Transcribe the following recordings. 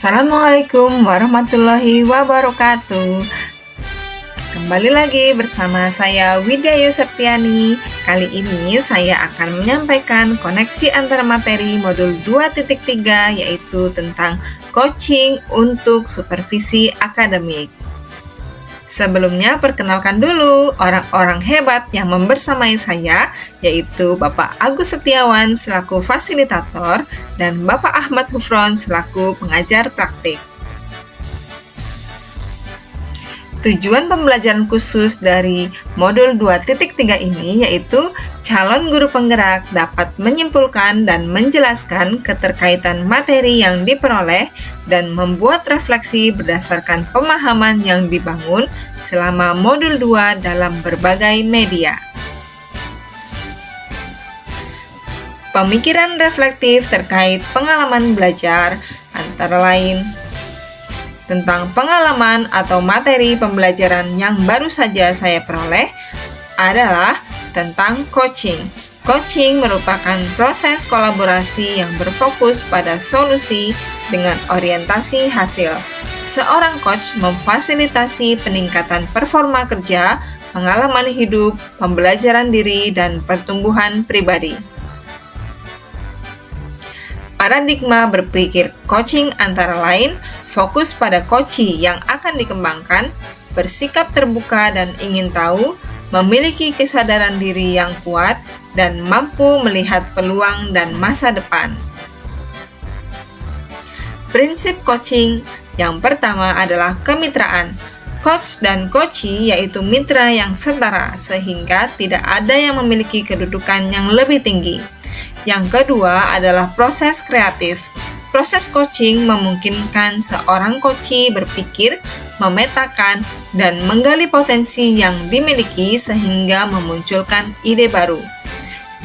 Assalamualaikum warahmatullahi wabarakatuh. Kembali lagi bersama saya Widya Yuseptiani. Kali ini saya akan menyampaikan koneksi antar materi modul 2.3 yaitu tentang coaching untuk supervisi akademik. Sebelumnya, perkenalkan dulu orang-orang hebat yang membersamai saya, yaitu Bapak Agus Setiawan selaku fasilitator dan Bapak Ahmad Hufron selaku pengajar praktik. Tujuan pembelajaran khusus dari modul 2.3 ini yaitu calon guru penggerak dapat menyimpulkan dan menjelaskan keterkaitan materi yang diperoleh dan membuat refleksi berdasarkan pemahaman yang dibangun selama modul 2 dalam berbagai media. Pemikiran reflektif terkait pengalaman belajar antara lain tentang pengalaman atau materi pembelajaran yang baru saja saya peroleh adalah tentang coaching. Coaching merupakan proses kolaborasi yang berfokus pada solusi dengan orientasi hasil. Seorang coach memfasilitasi peningkatan performa kerja, pengalaman hidup, pembelajaran diri, dan pertumbuhan pribadi. Paradigma berpikir coaching antara lain fokus pada coachee yang akan dikembangkan, bersikap terbuka dan ingin tahu, memiliki kesadaran diri yang kuat, dan mampu melihat peluang dan masa depan. Prinsip coaching yang pertama adalah kemitraan. Coach dan coachee yaitu mitra yang setara sehingga tidak ada yang memiliki kedudukan yang lebih tinggi. Yang kedua adalah proses kreatif. Proses coaching memungkinkan seorang coachee berpikir, memetakan, dan menggali potensi yang dimiliki sehingga memunculkan ide baru.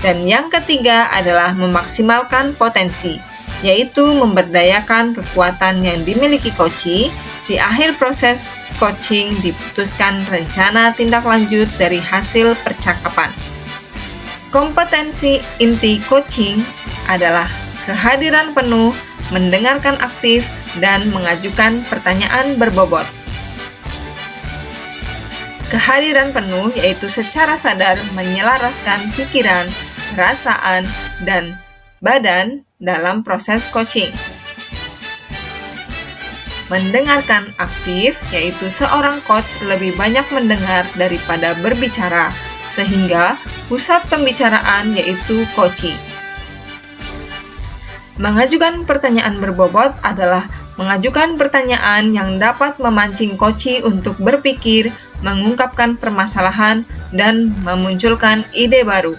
Dan yang ketiga adalah memaksimalkan potensi, yaitu memberdayakan kekuatan yang dimiliki coachee. Di akhir proses coaching diputuskan rencana tindak lanjut dari hasil percakapan. Kompetensi inti coaching adalah kehadiran penuh, mendengarkan aktif, dan mengajukan pertanyaan berbobot. Kehadiran penuh yaitu secara sadar menyelaraskan pikiran, perasaan, dan badan dalam proses coaching. Mendengarkan aktif yaitu seorang coach lebih banyak mendengar daripada berbicara, sehingga pusat pembicaraan yaitu coachee. Mengajukan pertanyaan berbobot adalah mengajukan pertanyaan yang dapat memancing coachee untuk berpikir, mengungkapkan permasalahan, dan memunculkan ide baru.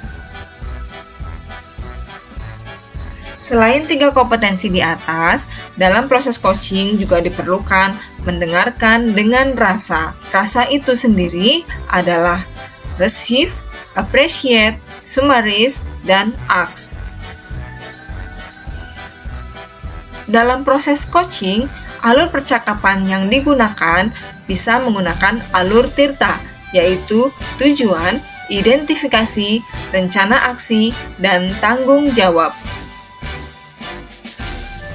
Selain 3 kompetensi di atas, dalam proses coaching juga diperlukan mendengarkan dengan rasa. Rasa itu sendiri adalah receive, appreciate, summarize, dan ask. Dalam proses coaching, alur percakapan yang digunakan bisa menggunakan alur Tirta, yaitu tujuan, identifikasi, rencana aksi, dan tanggung jawab.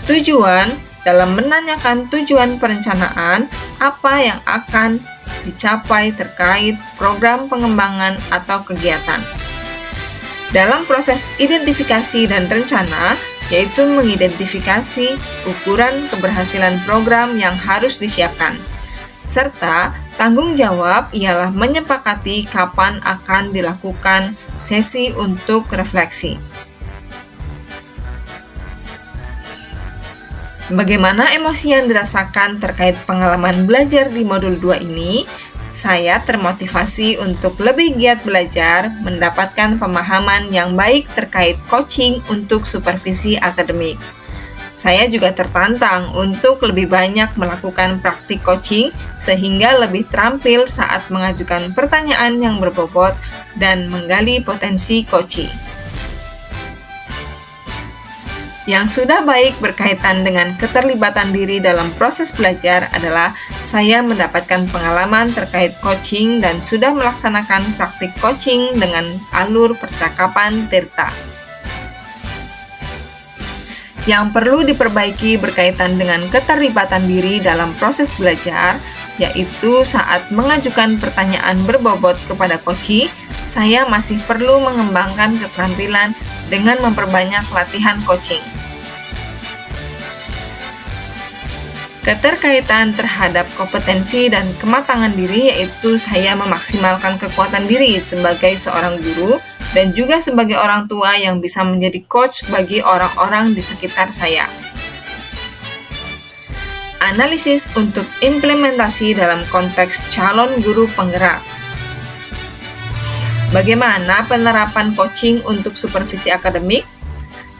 Tujuan dalam menanyakan tujuan perencanaan, apa yang akan dicapai terkait program pengembangan atau kegiatan. Dalam proses identifikasi dan rencana, yaitu mengidentifikasi ukuran keberhasilan program yang harus disiapkan. Serta tanggung jawab ialah menyepakati kapan akan dilakukan sesi untuk refleksi. Bagaimana emosi yang dirasakan terkait pengalaman belajar di modul 2 ini? Saya termotivasi untuk lebih giat belajar, mendapatkan pemahaman yang baik terkait coaching untuk supervisi akademik. Saya juga tertantang untuk lebih banyak melakukan praktik coaching sehingga lebih terampil saat mengajukan pertanyaan yang berbobot dan menggali potensi coachee. Yang sudah baik berkaitan dengan keterlibatan diri dalam proses belajar adalah saya mendapatkan pengalaman terkait coaching dan sudah melaksanakan praktik coaching dengan alur percakapan Tirta. Yang perlu diperbaiki berkaitan dengan keterlibatan diri dalam proses belajar, yaitu saat mengajukan pertanyaan berbobot kepada coach, saya masih perlu mengembangkan keterampilan dengan memperbanyak latihan coaching. Keterkaitan terhadap kompetensi dan kematangan diri, yaitu saya memaksimalkan kekuatan diri sebagai seorang guru dan juga sebagai orang tua yang bisa menjadi coach bagi orang-orang di sekitar saya. Analisis untuk implementasi dalam konteks calon guru penggerak. Bagaimana penerapan coaching untuk supervisi akademik?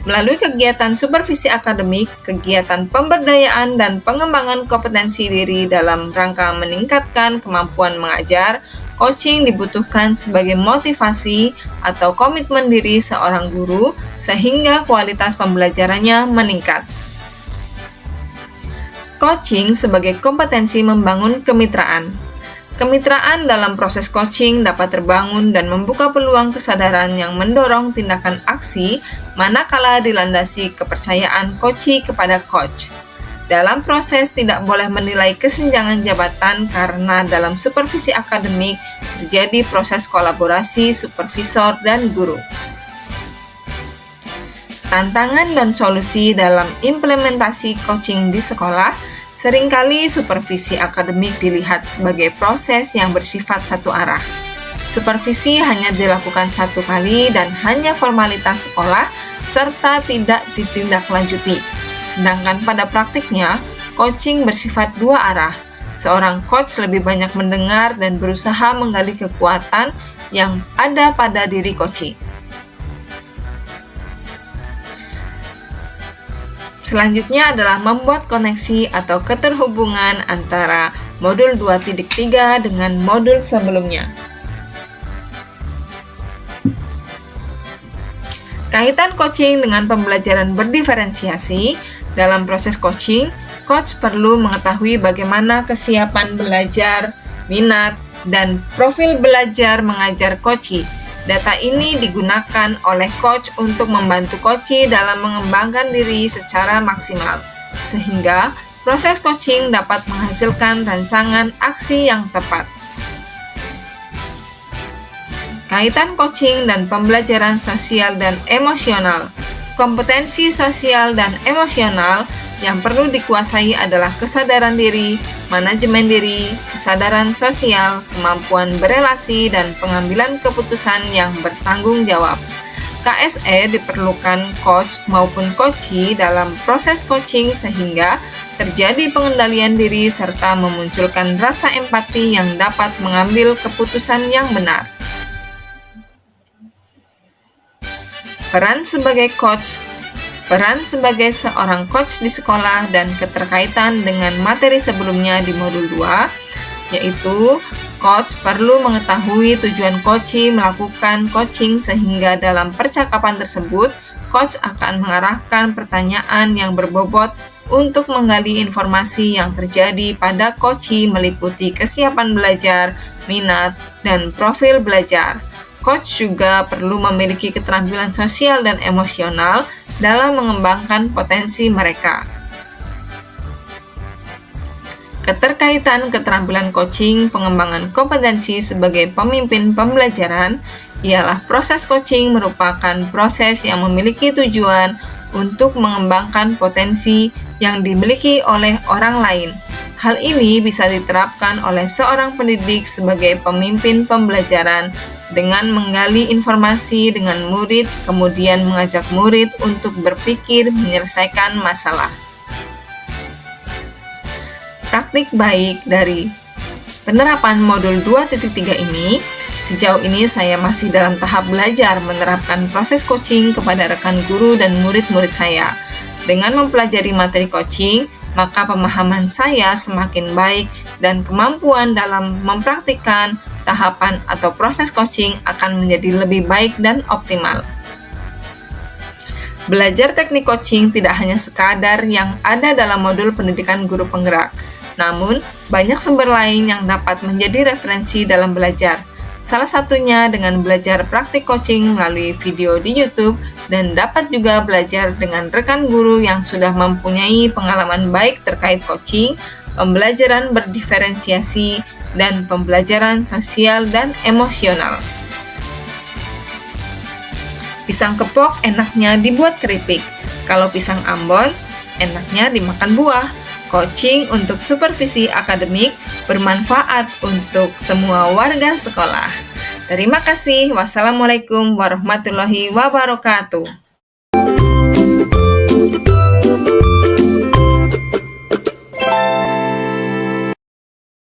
Melalui kegiatan supervisi akademik, kegiatan pemberdayaan dan pengembangan kompetensi diri dalam rangka meningkatkan kemampuan mengajar, coaching dibutuhkan sebagai motivasi atau komitmen diri seorang guru sehingga kualitas pembelajarannya meningkat. Coaching sebagai kompetensi membangun kemitraan. Kemitraan dalam proses coaching dapat terbangun dan membuka peluang kesadaran yang mendorong tindakan aksi manakala dilandasi kepercayaan coach kepada coach. Dalam proses tidak boleh menilai kesenjangan jabatan karena dalam supervisi akademik terjadi proses kolaborasi supervisor dan guru. Tantangan dan solusi dalam implementasi coaching di sekolah. Seringkali supervisi akademik dilihat sebagai proses yang bersifat satu arah. Supervisi hanya dilakukan satu kali dan hanya formalitas sekolah serta tidak ditindaklanjuti. Sedangkan pada praktiknya, coaching bersifat dua arah. Seorang coach lebih banyak mendengar dan berusaha menggali kekuatan yang ada pada diri coach. Selanjutnya adalah membuat koneksi atau keterhubungan antara modul 2.3 dengan modul sebelumnya. Kaitan coaching dengan pembelajaran berdiferensiasi. Dalam proses coaching, coach perlu mengetahui bagaimana kesiapan belajar, minat, dan profil belajar mengajar coach. Data ini digunakan oleh coach untuk membantu coach dalam mengembangkan diri secara maksimal, sehingga proses coaching dapat menghasilkan rancangan aksi yang tepat. Kaitan coaching dan pembelajaran sosial dan emosional. Kompetensi sosial dan emosional yang perlu dikuasai adalah kesadaran diri, manajemen diri, kesadaran sosial, kemampuan berelasi, dan pengambilan keputusan yang bertanggung jawab. KSE diperlukan coach maupun coachee dalam proses coaching sehingga terjadi pengendalian diri serta memunculkan rasa empati yang dapat mengambil keputusan yang benar. Peran sebagai coach. Peran sebagai seorang coach di sekolah dan keterkaitan dengan materi sebelumnya di modul 2, yaitu coach perlu mengetahui tujuan coachee melakukan coaching sehingga dalam percakapan tersebut, coach akan mengarahkan pertanyaan yang berbobot untuk menggali informasi yang terjadi pada coachee meliputi kesiapan belajar, minat, dan profil belajar. Coach juga perlu memiliki keterampilan sosial dan emosional dalam mengembangkan potensi mereka. Keterkaitan keterampilan coaching, pengembangan kompetensi sebagai pemimpin pembelajaran ialah proses coaching merupakan proses yang memiliki tujuan untuk mengembangkan potensi yang dimiliki oleh orang lain. Hal ini bisa diterapkan oleh seorang pendidik sebagai pemimpin pembelajaran dengan menggali informasi dengan murid, kemudian mengajak murid untuk berpikir menyelesaikan masalah. Praktik baik dari penerapan modul 2.3 ini, sejauh ini saya masih dalam tahap belajar menerapkan proses coaching kepada rekan guru dan murid-murid saya. Dengan mempelajari materi coaching, maka pemahaman saya semakin baik dan kemampuan dalam mempraktikkan tahapan atau proses coaching akan menjadi lebih baik dan optimal. Belajar teknik coaching tidak hanya sekadar yang ada dalam modul pendidikan guru penggerak, namun banyak sumber lain yang dapat menjadi referensi dalam belajar. Salah satunya dengan belajar praktik coaching melalui video di YouTube dan dapat juga belajar dengan rekan guru yang sudah mempunyai pengalaman baik terkait coaching, pembelajaran berdiferensiasi, dan pembelajaran sosial dan emosional. Pisang kepok enaknya dibuat keripik. Kalau pisang ambon, enaknya dimakan buah. Coaching untuk supervisi akademik bermanfaat untuk semua warga sekolah. Terima kasih. Wassalamualaikum warahmatullahi wabarakatuh.